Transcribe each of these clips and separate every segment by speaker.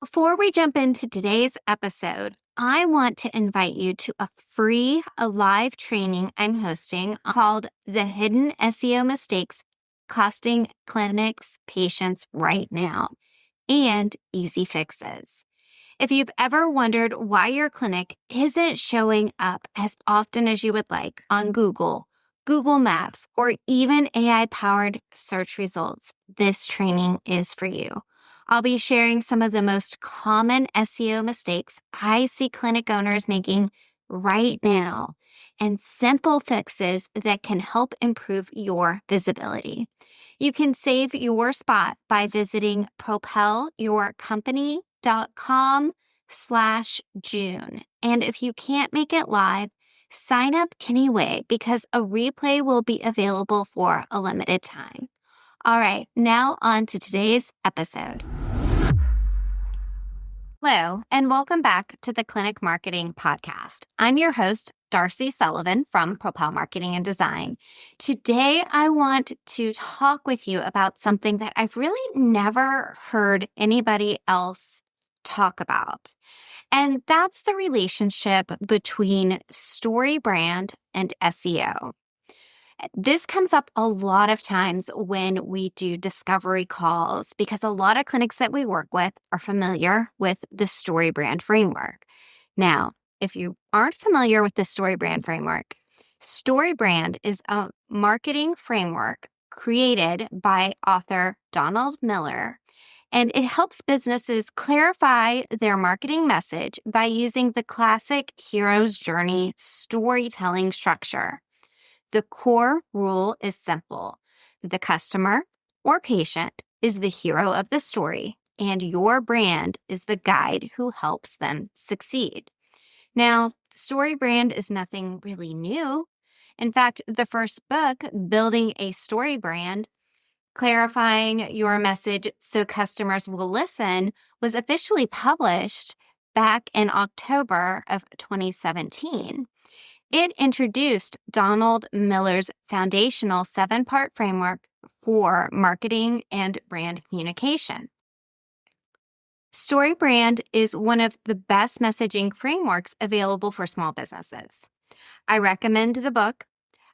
Speaker 1: Before we jump into today's episode, I want to invite you to a live training I'm hosting called The Hidden SEO Mistakes Costing Clinics Patients Right Now and Easy Fixes. If you've ever wondered why your clinic isn't showing up as often as you would like on Google, Google Maps, or even AI-powered search results, this training is for you. I'll be sharing some of the most common SEO mistakes I see clinic owners making right now and simple fixes that can help improve your visibility. You can save your spot by visiting propelyourcompany.com/June. And if you can't make it live, sign up anyway because a replay will be available for a limited time. All right, now on to today's episode. Hello, and welcome back to the Clinic Marketing Podcast. I'm your host, Darcy Sullivan from Propel Marketing and Design. Today, I want to talk with you about something that I've really never heard anybody else talk about. And that's the relationship between StoryBrand and SEO. This comes up a lot of times when we do discovery calls because a lot of clinics that we work with are familiar with the StoryBrand framework. Now, if you aren't familiar with the StoryBrand framework, StoryBrand is a marketing framework created by author Donald Miller, and it helps businesses clarify their marketing message by using the classic hero's journey storytelling structure. The core rule is simple. The customer or patient is the hero of the story, and your brand is the guide who helps them succeed. Now, StoryBrand is nothing really new. In fact, the first book, Building a Story Brand, Clarifying Your Message So Customers Will Listen, was officially published back in October of 2017. It introduced Donald Miller's foundational 7-part framework for marketing and brand communication. StoryBrand is one of the best messaging frameworks available for small businesses. I recommend the book.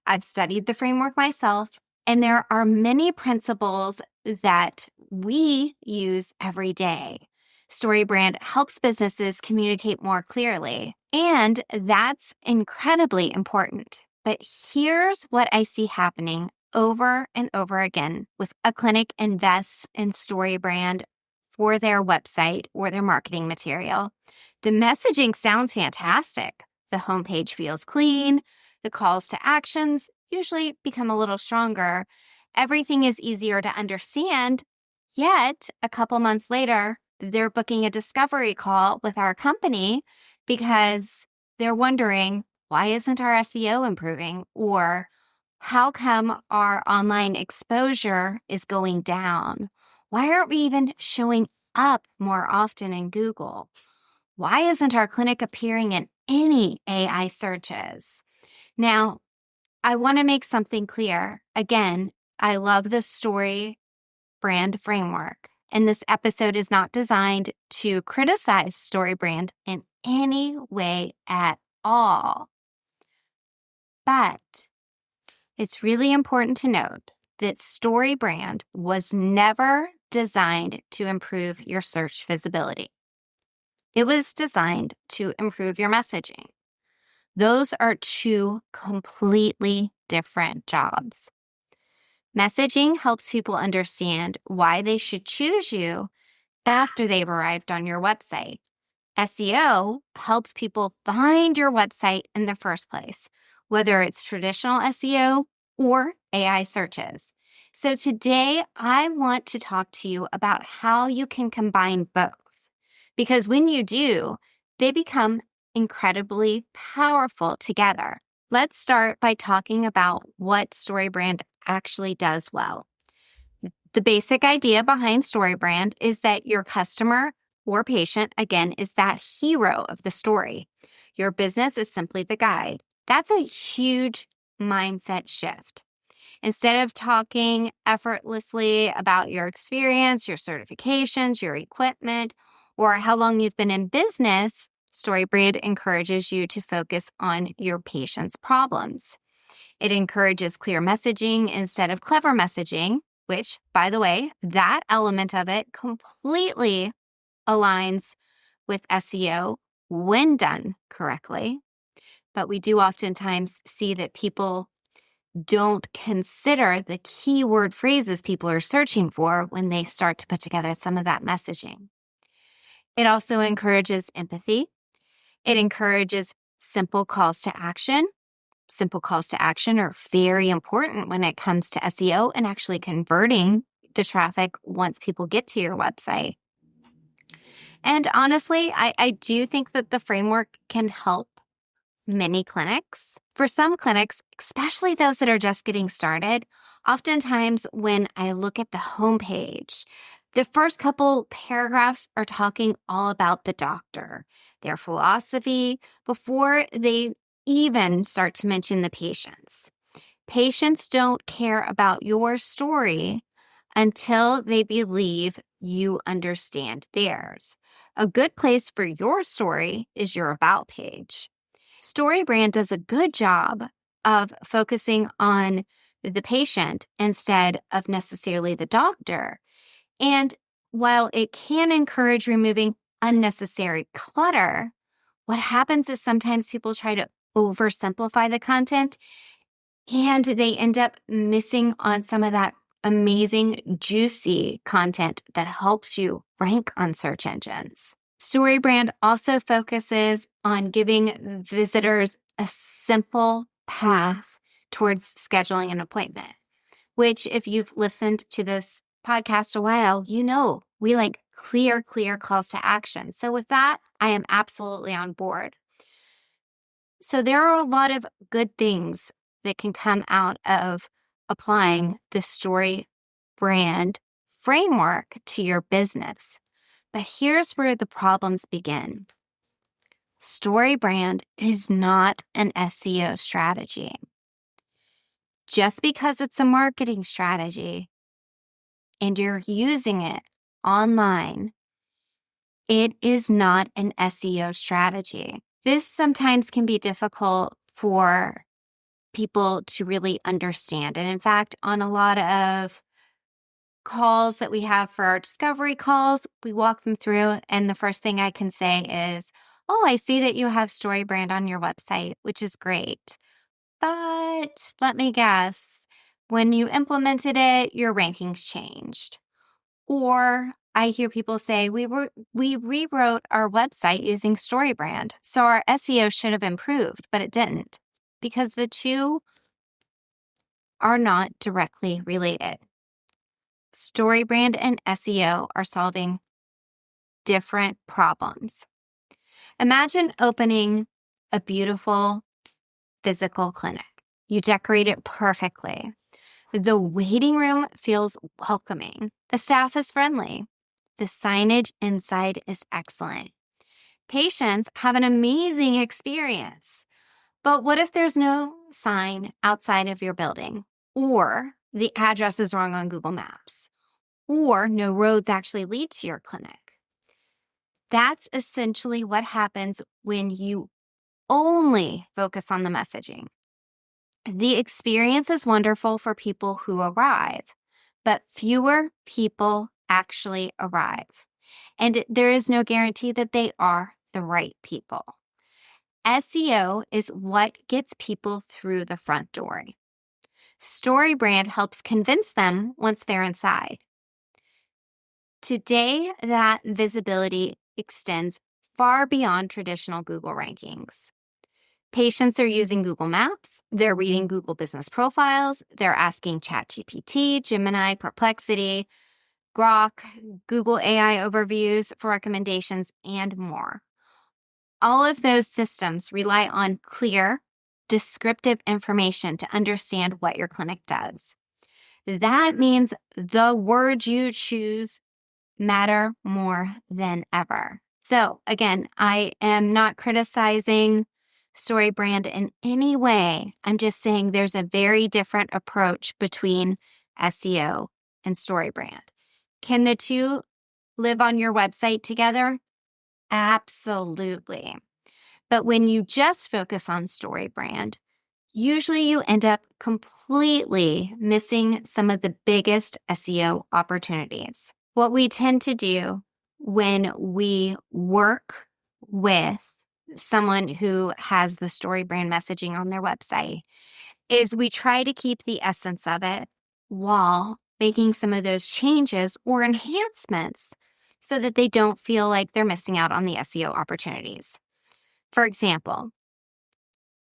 Speaker 1: I've studied the framework myself, and there are many principles that we use every day. StoryBrand helps businesses communicate more clearly, and that's incredibly important. But here's what I see happening over and over again with a clinic invests in StoryBrand for their website or their marketing material. The messaging sounds fantastic. The homepage feels clean. The calls to actions usually become a little stronger. Everything is easier to understand. Yet, a couple months later, they're booking a discovery call with our company because they're wondering, why isn't our SEO improving? Or how come our online exposure is going down? Why aren't we even showing up more often in Google? Why isn't our clinic appearing in any AI searches? Now, I want to make something clear. Again, I love the StoryBrand framework. And this episode is not designed to criticize StoryBrand in any way at all. But it's really important to note that StoryBrand was never designed to improve your search visibility. It was designed to improve your messaging. Those are two completely different jobs. Messaging helps people understand why they should choose you after they've arrived on your website. SEO helps people find your website in the first place, whether it's traditional SEO or AI searches. So today, I want to talk to you about how you can combine both, because when you do, they become incredibly powerful together. Let's start by talking about what StoryBrand actually does well. The basic idea behind StoryBrand is that your customer or patient, again, is that hero of the story. Your business is simply the guide. That's a huge mindset shift. Instead of talking effortlessly about your experience, your certifications, your equipment, or how long you've been in business, StoryBrand encourages you to focus on your patient's problems. It encourages clear messaging instead of clever messaging, which, by the way, that element of it completely aligns with SEO when done correctly. But we do oftentimes see that people don't consider the keyword phrases people are searching for when they start to put together some of that messaging. It also encourages empathy. It encourages simple calls to action. Simple calls to action are very important when it comes to SEO and actually converting the traffic once people get to your website. And honestly, I do think that the framework can help many clinics. For some clinics, especially those that are just getting started, oftentimes when I look at the homepage, the first couple paragraphs are talking all about the doctor, their philosophy, before they even start to mention the patients. Patients don't care about your story until they believe you understand theirs. A good place for your story is your About page. StoryBrand does a good job of focusing on the patient instead of necessarily the doctor. And while it can encourage removing unnecessary clutter, what happens is sometimes people try to oversimplify the content and they end up missing on some of that amazing, juicy content that helps you rank on search engines. StoryBrand also focuses on giving visitors a simple path towards scheduling an appointment, which if you've listened to this podcast a while, you know we like clear calls to action. So with that, I am absolutely on board. So there are a lot of good things that can come out of applying the StoryBrand framework to your business. But here's where the problems begin. StoryBrand is not an SEO strategy. Just because it's a marketing strategy and you're using it online, it is not an SEO strategy. This sometimes can be difficult for people to really understand. And in fact, on a lot of calls that we have for our discovery calls, we walk them through. And the first thing I can say is, oh, I see that you have StoryBrand on your website, which is great. But let me guess, when you implemented it, your rankings changed. Or I hear people say, we rewrote our website using StoryBrand, so our SEO should have improved, but it didn't, because the two are not directly related. StoryBrand and SEO are solving different problems. Imagine opening a beautiful physical clinic. You decorate it perfectly. The waiting room feels welcoming. The staff is friendly. The signage inside is excellent. Patients have an amazing experience. But what if there's no sign outside of your building? Or the address is wrong on Google Maps? Or no roads actually lead to your clinic? That's essentially what happens when you only focus on the messaging. The experience is wonderful for people who arrive, but fewer people actually arrive. And there is no guarantee that they are the right people. SEO is what gets people through the front door. StoryBrand helps convince them once they're inside. Today, that visibility extends far beyond traditional Google rankings. Patients are using Google Maps, they're reading Google business profiles, they're asking ChatGPT, Gemini, Perplexity, Grok, Google AI overviews for recommendations, and more. All of those systems rely on clear, descriptive information to understand what your clinic does. That means the words you choose matter more than ever. So again, I am not criticizing StoryBrand in any way. I'm just saying there's a very different approach between SEO and StoryBrand. Can the two live on your website together? Absolutely. But when you just focus on StoryBrand, usually you end up completely missing some of the biggest SEO opportunities. What we tend to do when we work with someone who has the StoryBrand messaging on their website is we try to keep the essence of it while making some of those changes or enhancements so that they don't feel like they're missing out on the SEO opportunities. For example,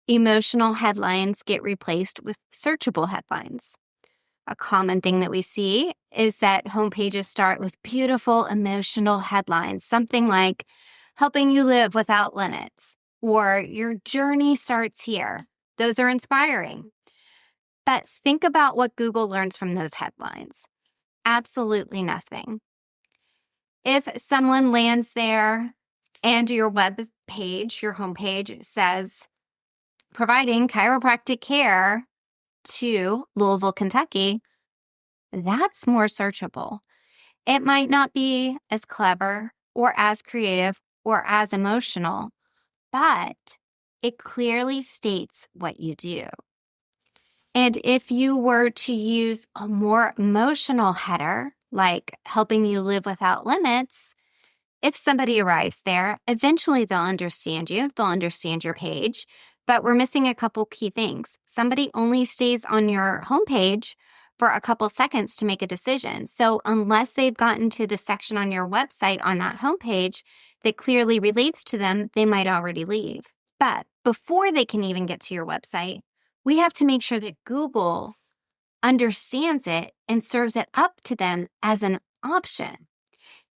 Speaker 1: emotional headlines get replaced with searchable headlines. A common thing that we see is that homepages start with beautiful emotional headlines, something like helping you live without limits or your journey starts here. Those are inspiring. But think about what Google learns from those headlines. Absolutely nothing. If someone lands there and your web page, your homepage says, providing chiropractic care to Louisville, Kentucky, that's more searchable. It might not be as clever or as creative or as emotional, but it clearly states what you do. And if you were to use a more emotional header, like helping you live without limits, if somebody arrives there, eventually they'll understand you, they'll understand your page, but we're missing a couple key things. Somebody only stays on your homepage for a couple seconds to make a decision. So unless they've gotten to the section on your website on that homepage that clearly relates to them, they might already leave. But before they can even get to your website, we have to make sure that Google understands it and serves it up to them as an option.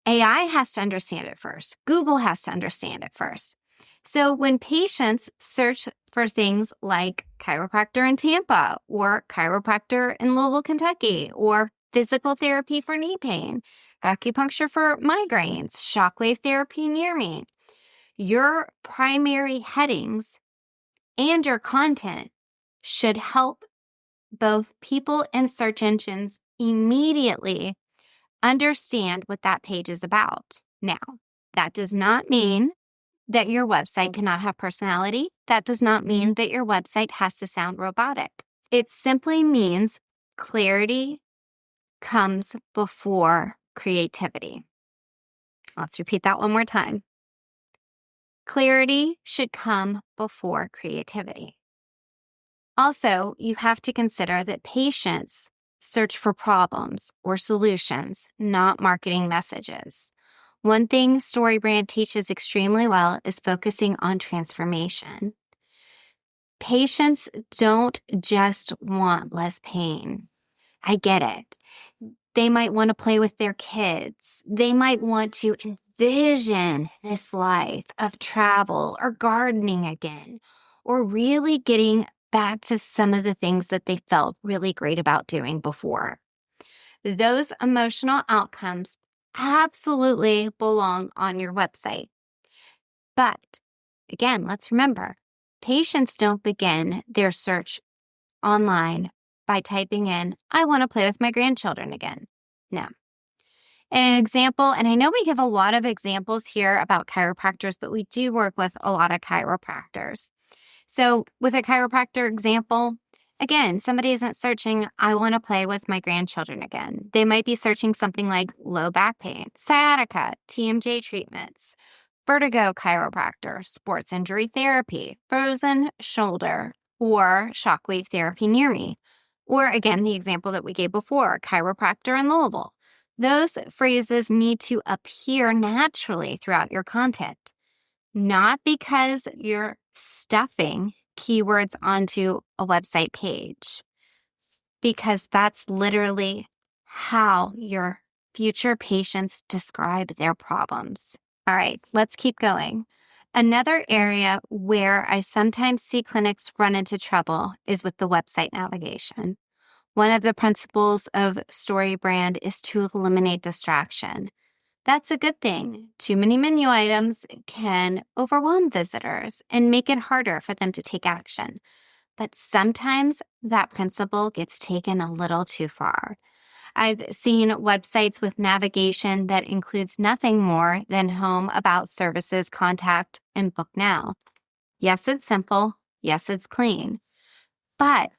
Speaker 1: AI has to understand it first. Google has to understand it first. So when patients search for things like chiropractor in Tampa or chiropractor in Louisville, Kentucky, or physical therapy for knee pain, acupuncture for migraines, shockwave therapy near me, your primary headings and your content should help both people and search engines immediately understand what that page is about. Now, that does not mean that your website cannot have personality. That does not mean that your website has to sound robotic. It simply means clarity comes before creativity. Let's repeat that one more time. Clarity should come before creativity. Also, you have to consider that patients search for problems or solutions, not marketing messages. One thing StoryBrand teaches extremely well is focusing on transformation. Patients don't just want less pain. I get it. They might want to play with their kids. They might want to envision this life of travel or gardening again, or really getting back to some of the things that they felt really great about doing before. Those emotional outcomes absolutely belong on your website. But again, let's remember, patients don't begin their search online by typing in, I want to play with my grandchildren again. No. An example, and I know we give a lot of examples here about chiropractors, but we do work with a lot of chiropractors. So with a chiropractor example, again, somebody isn't searching, I want to play with my grandchildren again. They might be searching something like low back pain, sciatica, TMJ treatments, vertigo chiropractor, sports injury therapy, frozen shoulder, or shockwave therapy near me. Or again, the example that we gave before, chiropractor in Louisville. Those phrases need to appear naturally throughout your content, not because you're stuffing keywords onto a website page, because that's literally how your future patients describe their problems. All right, let's keep going. Another area where I sometimes see clinics run into trouble is with the website navigation. One of the principles of StoryBrand is to eliminate distraction. That's a good thing. Too many menu items can overwhelm visitors and make it harder for them to take action. But sometimes that principle gets taken a little too far. I've seen websites with navigation that includes nothing more than home, about, services, contact, and book now. Yes, it's simple. Yes, it's clean. But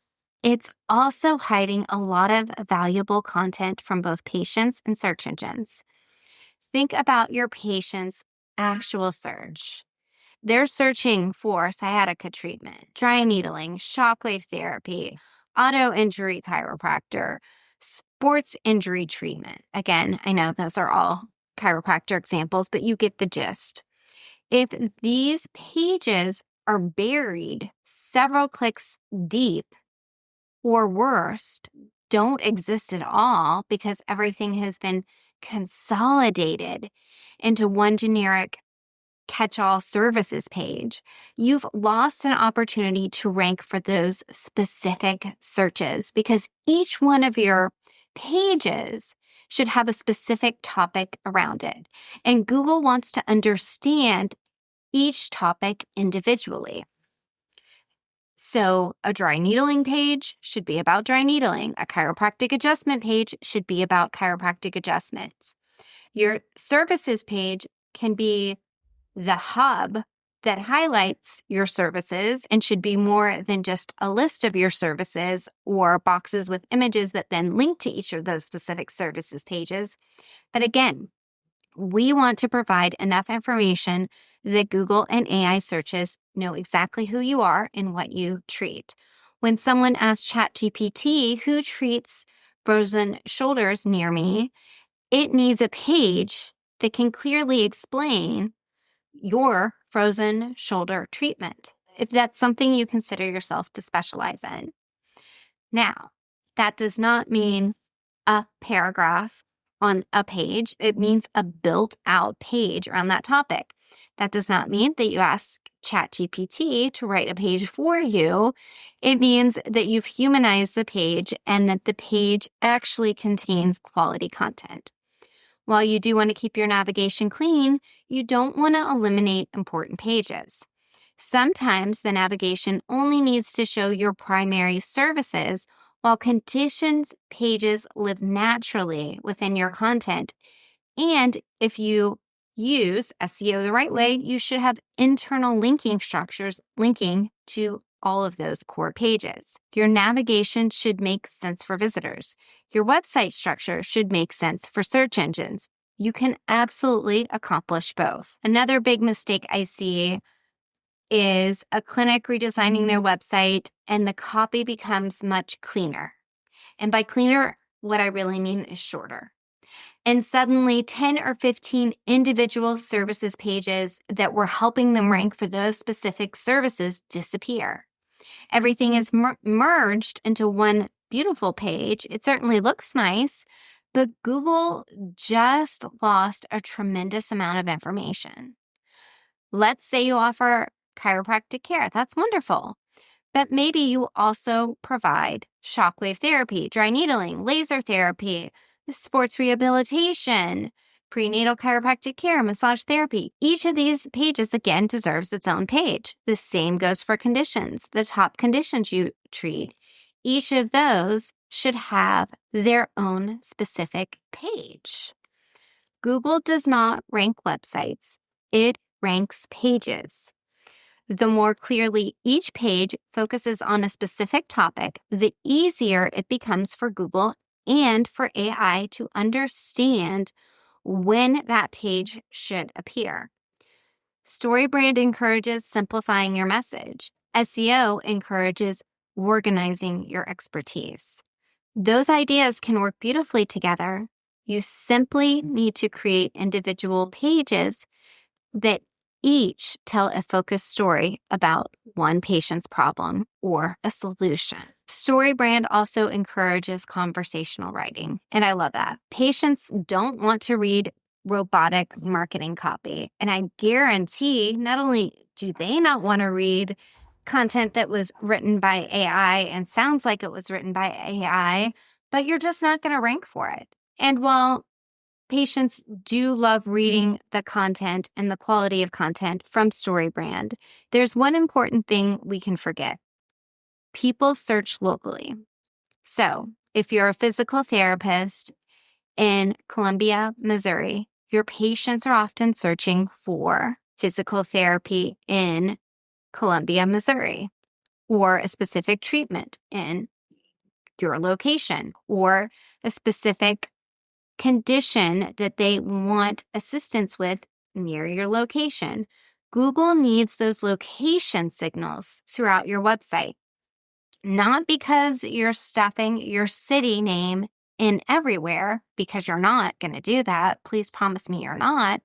Speaker 1: it's also hiding a lot of valuable content from both patients and search engines. Think about your patient's actual search. They're searching for sciatica treatment, dry needling, shockwave therapy, auto injury chiropractor, sports injury treatment. Again, I know those are all chiropractor examples, but you get the gist. If these pages are buried several clicks deep, or worse, don't exist at all because everything has been consolidated into one generic catch-all services page, you've lost an opportunity to rank for those specific searches because each one of your pages should have a specific topic around it. And Google wants to understand each topic individually. So a dry needling page should be about dry needling. A chiropractic adjustment page should be about chiropractic adjustments. Your services page can be the hub that highlights your services and should be more than just a list of your services or boxes with images that then link to each of those specific services pages. But again, we want to provide enough information that Google and AI searches know exactly who you are and what you treat. When someone asks ChatGPT, who treats frozen shoulders near me, it needs a page that can clearly explain your frozen shoulder treatment, if that's something you consider yourself to specialize in. Now, that does not mean a paragraph on a page. It means a built-out page around that topic. That does not mean that you ask ChatGPT to write a page for you. It means that you've humanized the page and that the page actually contains quality content. While you do want to keep your navigation clean, you don't want to eliminate important pages. Sometimes the navigation only needs to show your primary services, while conditions pages live naturally within your content. And if you use SEO the right way, you should have internal linking structures linking to all of those core pages. Your navigation should make sense for visitors. Your website structure should make sense for search engines. You can absolutely accomplish both. Another big mistake I see is a clinic redesigning their website and the copy becomes much cleaner. And by cleaner, what I really mean is shorter. And suddenly 10 or 15 individual services pages that were helping them rank for those specific services disappear. Everything is merged into one beautiful page. It certainly looks nice, but Google just lost a tremendous amount of information. Let's say you offer chiropractic care. That's wonderful. But maybe you also provide shockwave therapy, dry needling, laser therapy, sports rehabilitation, prenatal chiropractic care, massage therapy. Each of these pages, again, deserves its own page. The same goes for conditions, the top conditions you treat. Each of those should have their own specific page. Google does not rank websites. It ranks pages. The more clearly each page focuses on a specific topic, the easier it becomes for Google and for AI to understand when that page should appear. StoryBrand encourages simplifying your message. SEO encourages organizing your expertise. Those ideas can work beautifully together. You simply need to create individual pages that each tell a focused story about one patient's problem or a solution. StoryBrand also encourages conversational writing, and I love that. Patients don't want to read robotic marketing copy, and I guarantee not only do they not want to read content that was written by AI and sounds like it was written by AI, but you're just not going to rank for it. And while patients do love reading the content and the quality of content from StoryBrand, there's one important thing we can forget. People search locally. So If you're a physical therapist in Columbia, Missouri, your patients are often searching for physical therapy in Columbia, Missouri, or a specific treatment in your location, or a specific condition that they want assistance with near your location. Google needs those location signals throughout your website, not because you're stuffing your city name in everywhere, because you're not going to do that. Please promise me you're not,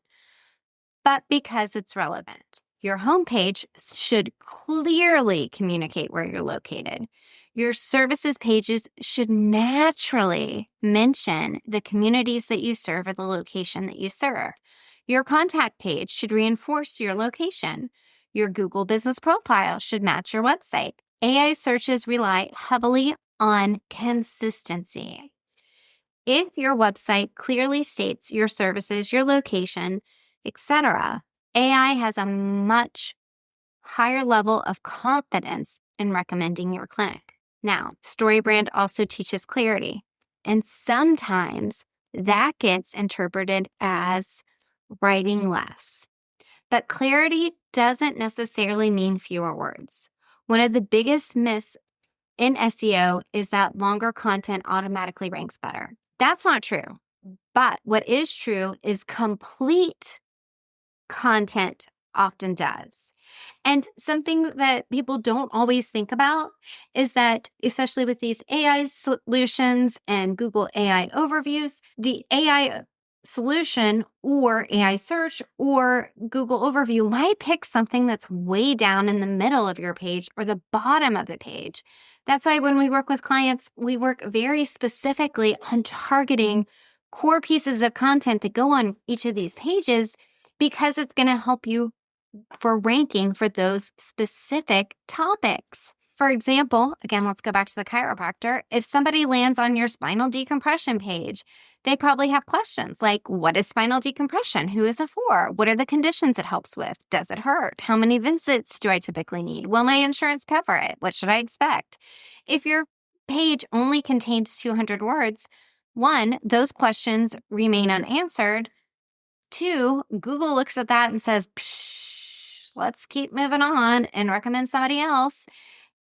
Speaker 1: but because it's relevant. Your homepage should clearly communicate where you're located. Your services pages should naturally mention the communities that you serve or the location that you serve. Your contact page should reinforce your location. Your Google business profile should match your website. AI searches rely heavily on consistency. If your website clearly states your services, your location, etc., AI has a much higher level of confidence in recommending your clinic. Now, StoryBrand also teaches clarity, and sometimes that gets interpreted as writing less. But clarity doesn't necessarily mean fewer words. One of the biggest myths in SEO is that longer content automatically ranks better. That's not true. But what is true is complete content often does. And something that people don't always think about is that, especially with these AI solutions and Google AI overviews, the AI solution or AI search or Google overview might pick something that's way down in the middle of your page or the bottom of the page. That's why when we work with clients, we work very specifically on targeting core pieces of content that go on each of these pages, because it's going to help you for ranking for those specific topics. For example, again, let's go back to the chiropractor. If somebody lands on your spinal decompression page, they probably have questions like, what is spinal decompression? Who is it for? What are the conditions it helps with? Does it hurt? How many visits do I typically need? Will my insurance cover it? What should I expect? If your page only contains 200 words, one, those questions remain unanswered. Two, Google looks at that and says, let's keep moving on and recommend somebody else.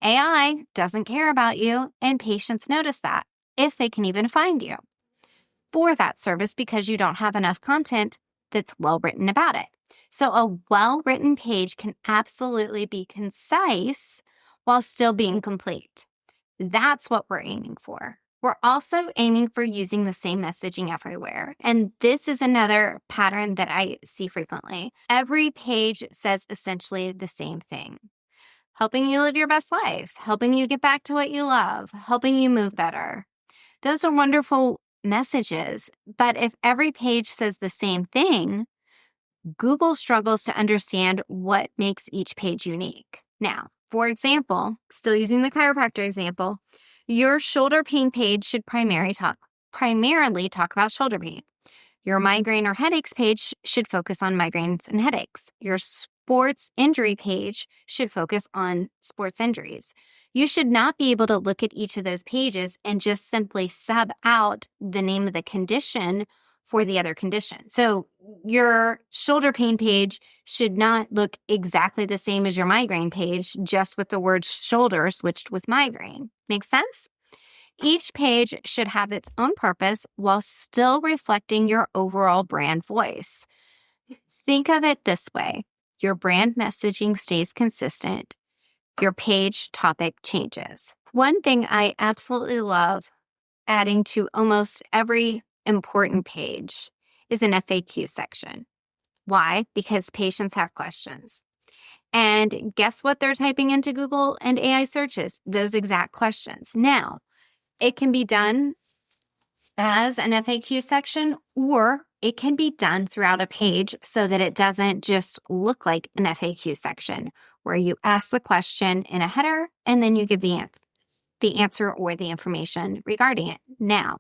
Speaker 1: AI doesn't care about you, and patients notice that, if they can even find you for that service, because you don't have enough content that's well written about it. So a well-written page can absolutely be concise while still being complete. That's what we're aiming for. We're also aiming for using the same messaging everywhere. And this is another pattern that I see frequently. Every page says essentially the same thing: helping you live your best life, helping you get back to what you love, helping you move better. Those are wonderful messages. But if every page says the same thing, Google struggles to understand what makes each page unique. Now, for example, still using the chiropractor example, your shoulder pain page should primarily talk about shoulder pain. Your migraine or headaches page should focus on migraines and headaches. Your sports injury page should focus on sports injuries. You should not be able to look at each of those pages and just simply sub out the name of the condition for the other condition. So your shoulder pain page should not look exactly the same as your migraine page, just with the word shoulder switched with migraine. Make sense? Each page should have its own purpose while still reflecting your overall brand voice. Think of it this way: your brand messaging stays consistent, your page topic changes. One thing I absolutely love adding to almost every important page is an FAQ section. Why? Because patients have questions. And guess what they're typing into Google and AI searches? Those exact questions. Now, it can be done as an FAQ section, or it can be done throughout a page so that it doesn't just look like an FAQ section where you ask the question in a header and then you give the answer or the information regarding it. Now,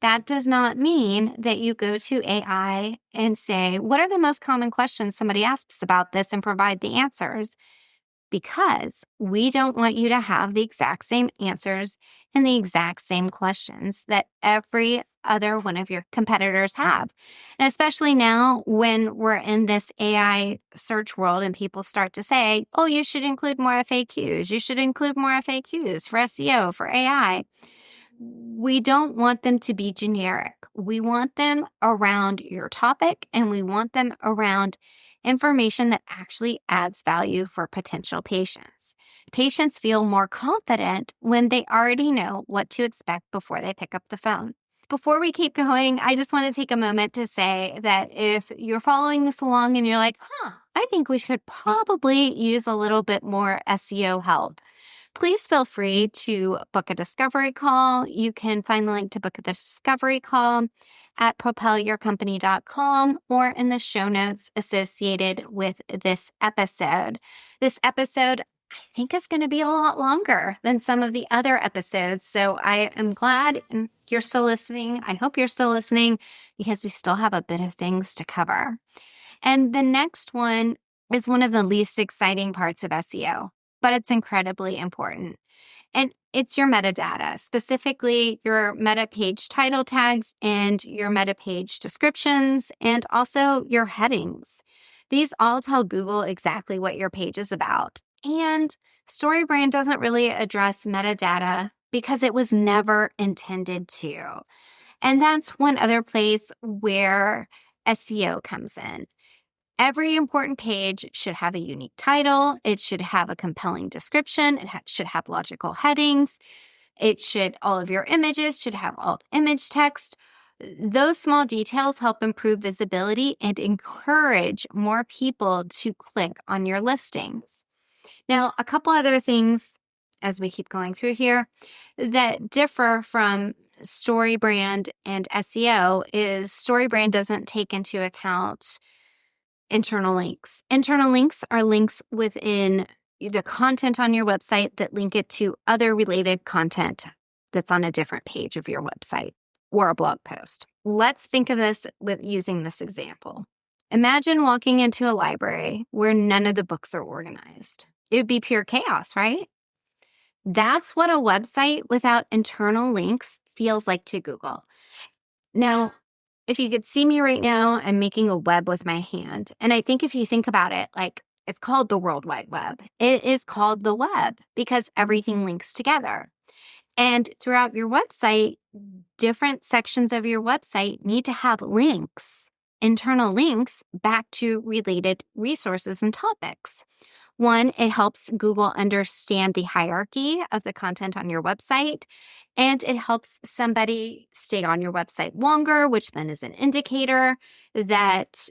Speaker 1: that does not mean that you go to AI and say, what are the most common questions somebody asks about this, and provide the answers. because we don't want you to have the exact same answers and the exact same questions that every other one of your competitors have. And especially now when we're in this AI search world and people start to say, oh, you should include more FAQs. You should include more FAQs for SEO, for AI. We don't want them to be generic. We want them around your topic, and we want them around information that actually adds value for potential patients. Patients feel more confident when they already know what to expect before they pick up the phone. Before we keep going, I just want to take a moment to say that if you're following this along and you're like, I think we should probably use a little bit more SEO help, please feel free to book a discovery call. You can find the link to book a discovery call at propelyourcompany.com or in the show notes associated with this episode. This episode, I think, is going to be a lot longer than some of the other episodes. So I am glad you're still listening. I hope you're still listening because we still have a bit of things to cover. And the next one is one of the least exciting parts of SEO, but it's incredibly important. And it's your metadata, specifically your meta page title tags and your meta page descriptions, and also your headings. These all tell Google exactly what your page is about. And StoryBrand doesn't really address metadata because it was never intended to. And that's one other place where SEO comes in. Every important page should have a unique title. It should have a compelling description. It should have logical headings. All of your images should have alt image text. Those small details help improve visibility and encourage more people to click on your listings. Now, a couple other things as we keep going through here that differ from StoryBrand and SEO is StoryBrand doesn't take into account internal links. Internal links are links within the content on your website that link it to other related content that's on a different page of your website or a blog post. Let's think of this with using this example. Imagine walking into a library where none of the books are organized. It would be pure chaos, right? That's what a website without internal links feels like to Google. Now, if you could see me right now, I'm making a web with my hand. And I think if you think about it, like, it's called the World Wide Web. It is called the web because everything links together. And throughout your website, different sections of your website need to have links, internal links back to related resources and topics. One, it helps Google understand the hierarchy of the content on your website, and it helps somebody stay on your website longer, which then is an indicator that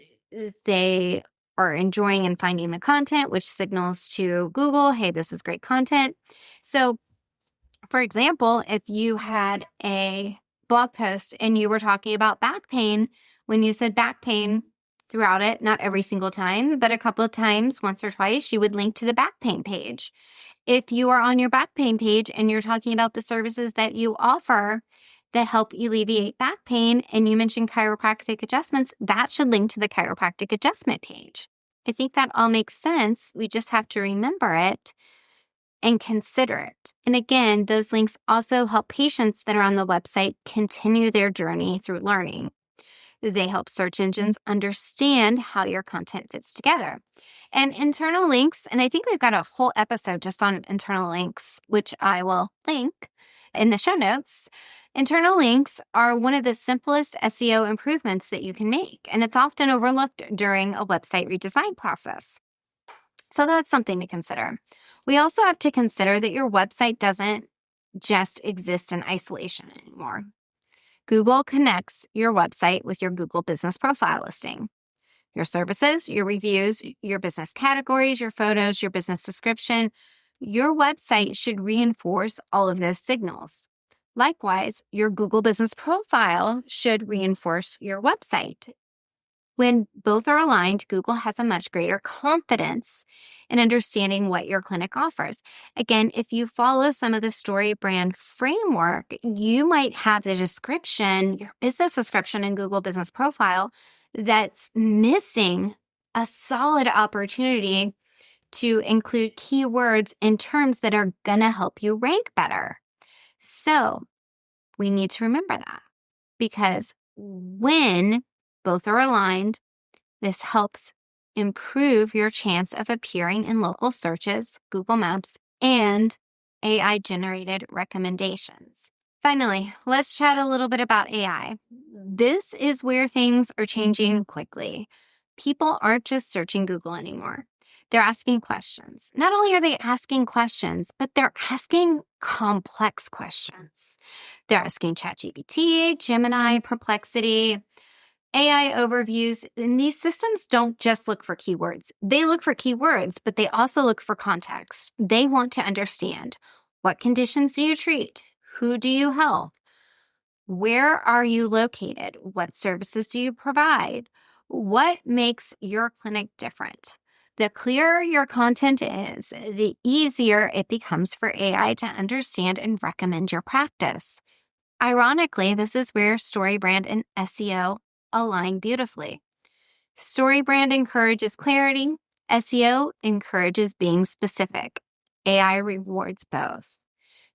Speaker 1: they are enjoying and finding the content, which signals to Google, hey, this is great content. So, for example, if you had a blog post and you were talking about back pain, when you said back pain throughout it, not every single time, but a couple of times, once or twice, you would link to the back pain page. If you are on your back pain page and you're talking about the services that you offer that help alleviate back pain and you mention chiropractic adjustments, that should link to the chiropractic adjustment page. I think that all makes sense. We just have to remember it and consider it. And again, those links also help patients that are on the website continue their journey through learning. They help search engines understand how your content fits together. And internal links, and I think we've got a whole episode just on internal links, which I will link in the show notes. Internal links are one of the simplest SEO improvements that you can make, and it's often overlooked during a website redesign process. So that's something to consider. We also have to consider that your website doesn't just exist in isolation anymore. Google connects your website with your Google Business Profile listing. Your services, your reviews, your business categories, your photos, your business description. Your website should reinforce all of those signals. Likewise, your Google Business Profile should reinforce your website. When both are aligned, Google has a much greater confidence in understanding what your clinic offers. Again, if you follow some of the StoryBrand framework, you might have the description, your business description in Google Business Profile, that's missing a solid opportunity to include keywords and terms that are going to help you rank better. So we need to remember that, because when both are aligned, this helps improve your chance of appearing in local searches, Google Maps, and AI-generated recommendations. Finally, let's chat a little bit about AI. This is where things are changing quickly. People aren't just searching Google anymore. They're asking questions. Not only are they asking questions, but they're asking complex questions. They're asking ChatGPT, Gemini, Perplexity, AI overviews, and these systems don't just look for keywords. They look for keywords, but they also look for context. They want to understand, what conditions do you treat? Who do you help? Where are you located? What services do you provide? What makes your clinic different? The clearer your content is, the easier it becomes for AI to understand and recommend your practice. Ironically, this is where StoryBrand and SEO align beautifully. StoryBrand encourages clarity. SEO encourages being specific. AI rewards both.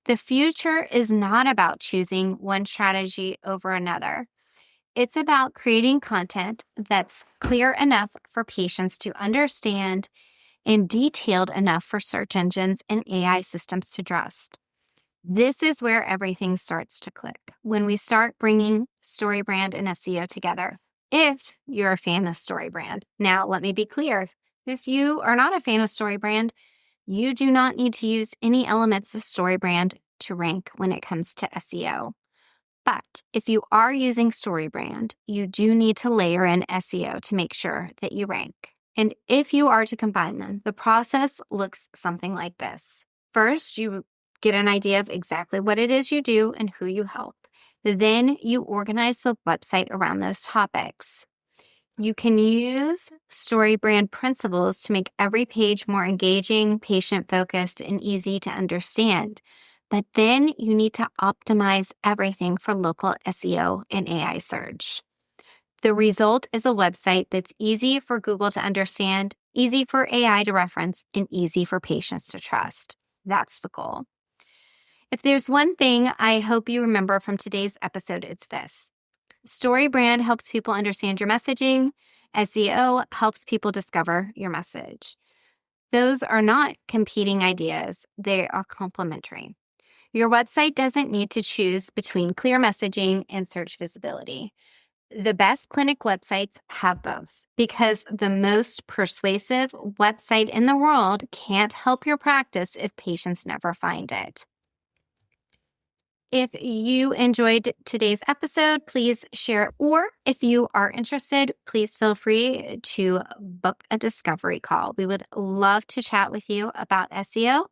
Speaker 1: The future is not about choosing one strategy over another. It's about creating content that's clear enough for patients to understand and detailed enough for search engines and AI systems to trust. This is where everything starts to click, when we start bringing StoryBrand and SEO together. If you're a fan of StoryBrand. Now, let me be clear. If you are not a fan of StoryBrand, you do not need to use any elements of StoryBrand to rank when it comes to SEO. But if you are using StoryBrand, you do need to layer in SEO to make sure that you rank. And if you are to combine them, the process looks something like this. First, you get an idea of exactly what it is you do and who you help. Then you organize the website around those topics. You can use StoryBrand principles to make every page more engaging, patient-focused, and easy to understand. But then you need to optimize everything for local SEO and AI search. The result is a website that's easy for Google to understand, easy for AI to reference, and easy for patients to trust. That's the goal. If there's one thing I hope you remember from today's episode, it's this. StoryBrand helps people understand your messaging. SEO helps people discover your message. Those are not competing ideas. They are complementary. Your website doesn't need to choose between clear messaging and search visibility. The best clinic websites have both, because the most persuasive website in the world can't help your practice if patients never find it. If you enjoyed today's episode, please share. Or if you are interested, please feel free to book a discovery call. We would love to chat with you about SEO.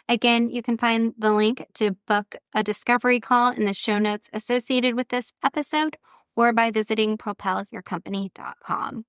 Speaker 1: Again, you can find the link to book a discovery call in the show notes associated with this episode, or by visiting propelyourcompany.com.